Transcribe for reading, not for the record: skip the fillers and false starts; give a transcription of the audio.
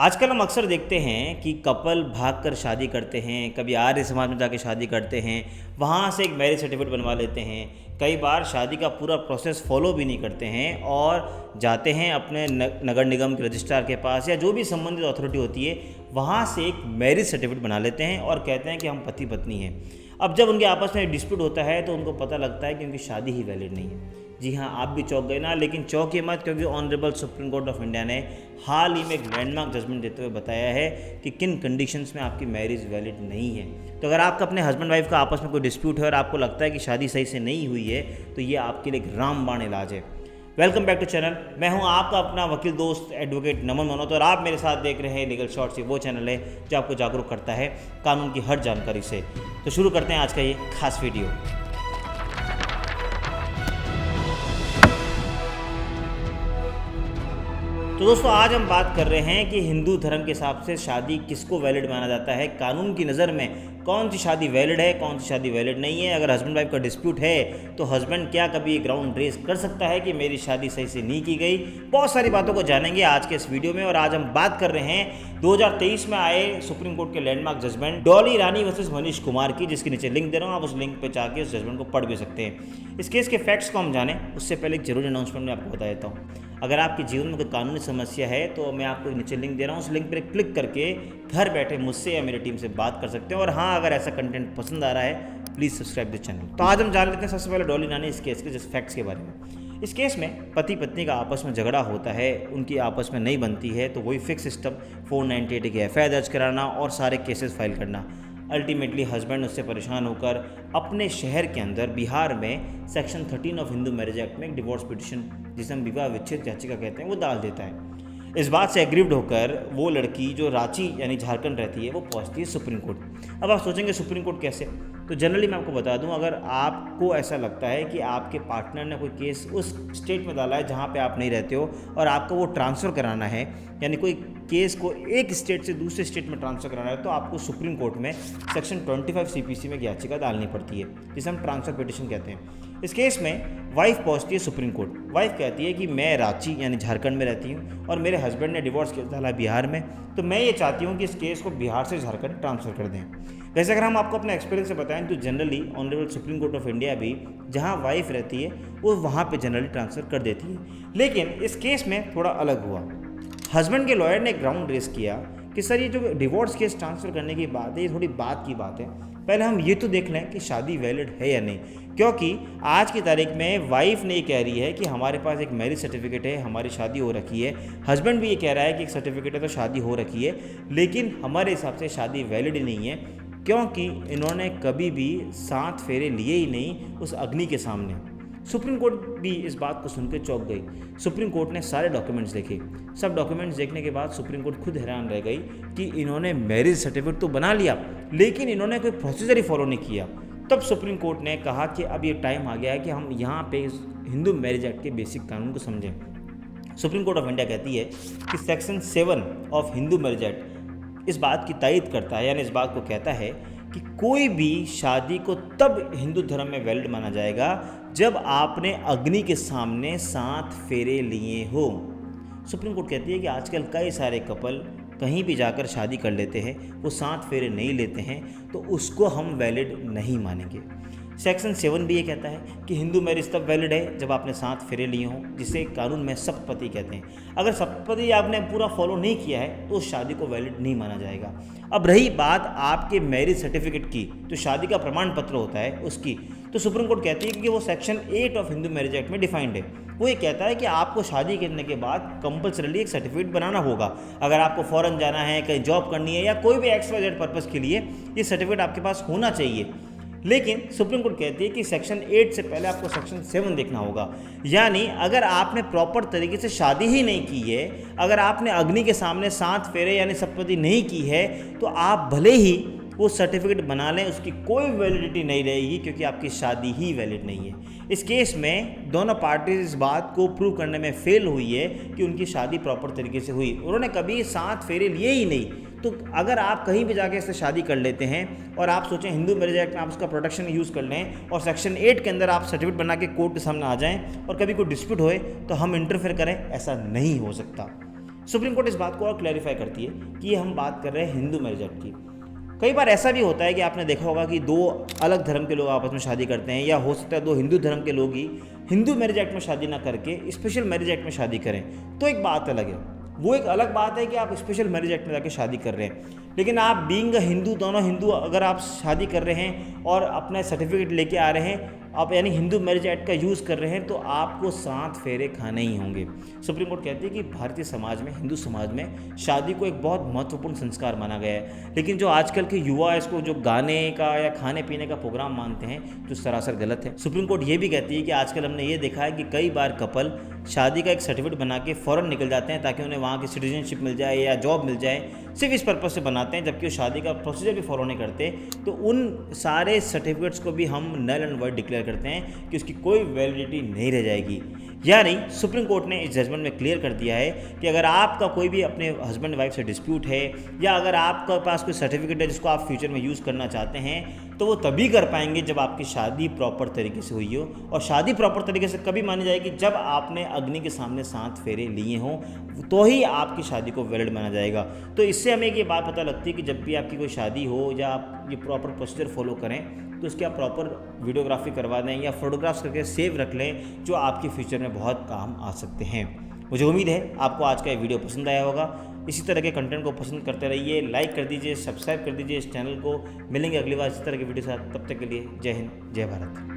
आजकल हम अक्सर देखते हैं कि कपल भागकर शादी करते हैं, कभी आर्य समाज में जाके शादी करते हैं, वहाँ से एक मैरिज सर्टिफिकेट बनवा लेते हैं। कई बार शादी का पूरा प्रोसेस फॉलो भी नहीं करते हैं और जाते हैं अपने नगर निगम के रजिस्ट्रार के पास या जो भी संबंधित अथॉरिटी होती है, वहाँ से एक मैरिज सर्टिफिकेट बना लेते हैं और कहते हैं कि हम पति पत्नी हैं। अब जब उनके आपस में डिस्प्यूट होता है तो उनको पता लगता है कि उनकी शादी ही वैलिड नहीं है। जी हाँ, आप भी चौंक गए ना, लेकिन चौंकिए मत, क्योंकि honourable supreme court of India ने हाल ही में एक लैंडमार्क जजमेंट देते हुए बताया है कि किन कंडीशंस में आपकी मैरिज वैलिड नहीं है। तो अगर आपका अपने हस्बैंड वाइफ का आपस में कोई डिस्प्यूट है और आपको लगता है कि शादी सही से नहीं हुई है, तो ये आपके लिए एक रामबाण इलाज है। Welcome back to channel. मैं हूं आपका अपना वकील दोस्त एडवोकेट नमन मनोत और आप मेरे साथ देख रहे हैं लीगल शॉर्ट्स। ये वो चैनल है जो आपको जागरूक करता है कानून की हर जानकारी से। तो शुरू करते हैं आज का ये खास वीडियो। तो दोस्तों, आज हम बात कर रहे हैं कि हिंदू धर्म के हिसाब से शादी किसको वैलिड माना जाता है। कानून की नज़र में कौन सी शादी वैलिड है, कौन सी शादी वैलिड नहीं है। अगर हस्बैंड वाइफ का डिस्प्यूट है तो हस्बैंड क्या कभी ग्राउंड रेस कर सकता है कि मेरी शादी सही से नहीं की गई। बहुत सारी बातों को जानेंगे आज के इस वीडियो में। और आज हम बात कर रहे हैं 2023 में आए सुप्रीम कोर्ट के लैंडमार्क जजमेंट डॉली रानी वर्सेस मनीष कुमार की, जिसके नीचे लिंक दे रहा हूँ, आप उस लिंक पर जाके उस जजमेंट को पढ़ भी सकते हैं। इस केस के फैक्ट्स को हम जानें उससे पहले एक जरूरी अनाउंसमेंट मैं आपको बता देता हूँ। अगर आपके जीवन में कोई कानूनी समस्या है तो मैं आपको नीचे लिंक दे रहा हूँ, उस लिंक पर क्लिक करके घर बैठे मुझसे या मेरी टीम से बात कर सकते हैं। और हाँ, अगर ऐसा कंटेंट पसंद आ रहा है प्लीज़ सब्सक्राइब दिस चैनल। तो आज हम जान लेते हैं सबसे पहले डॉली रानी इस केस के जिस फैक्ट्स के बारे में। इस केस में पति पत्नी का आपस में झगड़ा होता है, उनकी आपस में नहीं बनती है, तो वही फिक्स सिस्टम 498 की एफआईआर दर्ज कराना और सारे केसेस फाइल करना। अल्टीमेटली हस्बैंड उससे परेशान होकर अपने शहर के अंदर बिहार में section 13 of Hindu marriage act में एक डिवोर्स पिटिशन, जिसे हम विवाह विच्छेद याचिका कहते हैं, वो डाल देता है। इस बात से एग्रीव्ड होकर वो लड़की जो रांची यानी झारखंड रहती है वो पहुंचती है सुप्रीम कोर्ट। अब आप सोचेंगे सुप्रीम कोर्ट कैसे? तो जनरली मैं आपको बता दूं, अगर आपको ऐसा लगता है कि आपके पार्टनर ने कोई केस उस स्टेट में डाला है जहां पे आप नहीं रहते हो और आपको वो ट्रांसफ़र कराना है, यानी कोई केस को एक स्टेट से दूसरे स्टेट में ट्रांसफ़र कराना है, तो आपको सुप्रीम कोर्ट में सेक्शन 25 सीपीसी में याचिका डालनी पड़ती है, जिसे हम ट्रांसफ़र पिटिशन कहते हैं। इस केस में वाइफ पहुंचती है सुप्रीम कोर्ट। वाइफ कहती है कि मैं रांची यानी झारखंड में रहती हूँ और मेरे हस्बैंड ने डिवोर्स केस डाला बिहार में, तो मैं ये चाहती हूँ कि इस केस को बिहार से झारखंड ट्रांसफ़र कर दें। वैसे अगर हम आपको अपने एक्सपीरियंस से बताएं तो generally honourable supreme court of India भी जहाँ वाइफ रहती है वो वहाँ पे जनरली ट्रांसफ़र कर देती है। लेकिन इस केस में थोड़ा अलग हुआ। हस्बैंड के लॉयर ने ग्राउंड रेस किया कि सर ये जो डिवोर्स केस ट्रांसफ़र करने की बात है ये थोड़ी बात की बात है, पहले हम ये तो देख लें कि शादी वैलिड है या नहीं। क्योंकि आज की तारीख में वाइफ ने ये कह रही है कि हमारे पास एक मैरिज सर्टिफिकेट है, हमारी शादी हो रखी है, हस्बैंड भी ये कह रहा है कि एक सर्टिफिकेट है तो शादी हो रखी है, लेकिन हमारे हिसाब से शादी वैलिड ही नहीं है, क्योंकि इन्होंने कभी भी 7 फेरे लिए ही नहीं उस अग्नि के सामने। सुप्रीम कोर्ट भी इस बात को सुनकर चौंक गई। सुप्रीम कोर्ट ने सारे डॉक्यूमेंट्स देखे। सब डॉक्यूमेंट्स देखने के बाद सुप्रीम कोर्ट खुद हैरान रह गई कि इन्होंने मैरिज सर्टिफिकेट तो बना लिया लेकिन इन्होंने कोई प्रोसीजर ही फॉलो नहीं किया। तब सुप्रीम कोर्ट ने कहा कि अब ये टाइम आ गया है कि हम यहाँ पे हिंदू मैरिज एक्ट के बेसिक कानून को समझें। सुप्रीम कोर्ट ऑफ इंडिया कहती है कि section 7 of Hindu marriage act इस बात की तायद करता है, यानी इस बात को कहता है कि कोई भी शादी को तब हिंदू धर्म में वैलिड माना जाएगा जब आपने अग्नि के सामने 7 फेरे लिए हो। सुप्रीम कोर्ट कहती है कि आजकल कई सारे कपल कहीं भी जाकर शादी कर लेते हैं, वो 7 फेरे नहीं लेते हैं, तो उसको हम वैलिड नहीं मानेंगे। सेक्शन 7 भी ये कहता है कि हिंदू मैरिज तब वैलिड है जब आपने 7 फेरे लिए हों, जिसे कानून में सप्तपदी कहते हैं। अगर सप्तपदी आपने पूरा फॉलो नहीं किया है तो उस शादी को वैलिड नहीं माना जाएगा। अब रही बात आपके मैरिज सर्टिफिकेट की, तो शादी का प्रमाण पत्र होता है उसकी, तो सुप्रीम कोर्ट कहती है कि वो section 8 of Hindu marriage act में डिफाइंड है। वो ये कहता है कि आपको शादी करने के बाद कंपल्सरीली एक सर्टिफिकेट बनाना होगा। अगर आपको फॉरेन जाना है, कहीं जॉब करनी है या कोई भी XYZ पर्पज़ के लिए ये सर्टिफिकेट आपके पास होना चाहिए। लेकिन सुप्रीम कोर्ट कहती है कि सेक्शन 8 से पहले आपको सेक्शन 7 देखना होगा। यानी अगर आपने प्रॉपर तरीके से शादी ही नहीं की है, अगर आपने अग्नि के सामने 7 फेरे यानी सप्तपदी नहीं की है, तो आप भले ही वो सर्टिफिकेट बना लें, उसकी कोई वैलिडिटी नहीं रहेगी, क्योंकि आपकी शादी ही वैलिड नहीं है। इस केस में दोनों पार्टीज इस बात को प्रूव करने में फेल हुई है कि उनकी शादी प्रॉपर तरीके से हुई। उन्होंने कभी 7 फेरे लिए ही नहीं। तो अगर आप कहीं भी जाके इससे शादी कर लेते हैं और आप सोचें हिंदू मैरिज एक्ट में आप उसका प्रोटेक्शन यूज़ कर लें और सेक्शन 8 के अंदर आप सर्टिफिकेट बना के कोर्ट के सामने आ जाएं और कभी कोई डिस्प्यूट होए तो हम इंटरफेयर करें, ऐसा नहीं हो सकता। सुप्रीम कोर्ट इस बात को और क्लैरिफाई करती है कि हम बात कर रहे हैं हिंदू मैरिज एक्ट की। कई बार ऐसा भी होता है कि आपने देखा होगा कि दो अलग धर्म के लोग आपस में शादी करते हैं, या हो सकता है दो हिंदू धर्म के लोग ही हिंदू मैरिज एक्ट में शादी ना करके स्पेशल मैरिज एक्ट में शादी करें, तो एक बात अलग है। वो एक अलग बात है कि आप स्पेशल मैरिज एक्ट में जाके शादी कर रहे हैं, लेकिन आप बीइंग हिंदू, दोनों हिंदू अगर आप शादी कर रहे हैं और अपना सर्टिफिकेट लेके आ रहे हैं, आप यानी हिंदू मैरिज एक्ट का यूज़ कर रहे हैं, तो आपको 7 फेरे खाने ही होंगे। सुप्रीम कोर्ट कहती है कि भारतीय समाज में, हिंदू समाज में शादी को एक बहुत महत्वपूर्ण संस्कार माना गया है, लेकिन जो आजकल के युवा इसको जो गाने का या खाने पीने का प्रोग्राम मानते हैं, जो सरासर गलत है। सुप्रीम कोर्ट ये भी कहती है कि आजकल हमने ये देखा है कि कई बार कपल शादी का एक सर्टिफिकेट बना के फ़ौरन निकल जाते हैं ताकि उन्हें वहाँ की सिटीजनशिप मिल जाए या जॉब मिल जाए, सिर्फ इस पर्पज़ से बनाते हैं, जबकि वो शादी का प्रोसीजर भी फॉलो नहीं करते। तो उन सारे सर्टिफिकेट्स को भी हम नल एंड वॉइड डिक्लेयर करते हैं कि उसकी कोई वैलिडिटी नहीं रह जाएगी। यानी सुप्रीम कोर्ट ने इस जजमेंट में क्लियर कर दिया है कि अगर आपका कोई भी अपने हस्बैंड वाइफ से डिस्प्यूट है, या अगर आपके पास कोई सर्टिफिकेट है जिसको आप फ्यूचर में यूज़ करना चाहते हैं, तो वो तभी कर पाएंगे जब आपकी शादी प्रॉपर तरीके से हुई हो। और शादी प्रॉपर तरीके से कभी मानी जाएगी जब आपने अग्नि के सामने 7 फेरे लिए हों, तो ही आपकी शादी को वैलिड माना जाएगा। तो इससे हमें ये बात पता लगती है कि जब भी आपकी कोई शादी हो या आप ये प्रॉपर प्रोसीजर फॉलो करें, तो उसकी आप प्रॉपर वीडियोग्राफी करवा दें या फोटोग्राफ्स करके सेव रख लें, जो आपके फ्यूचर में बहुत काम आ सकते हैं। मुझे उम्मीद है आपको आज का ये वीडियो पसंद आया होगा। इसी तरह के कंटेंट को पसंद करते रहिए, लाइक कर दीजिए, सब्सक्राइब कर दीजिए इस चैनल को। मिलेंगे अगली बार इसी तरह की वीडियो के साथ, तब तक के लिए जय हिंद, जय भारत।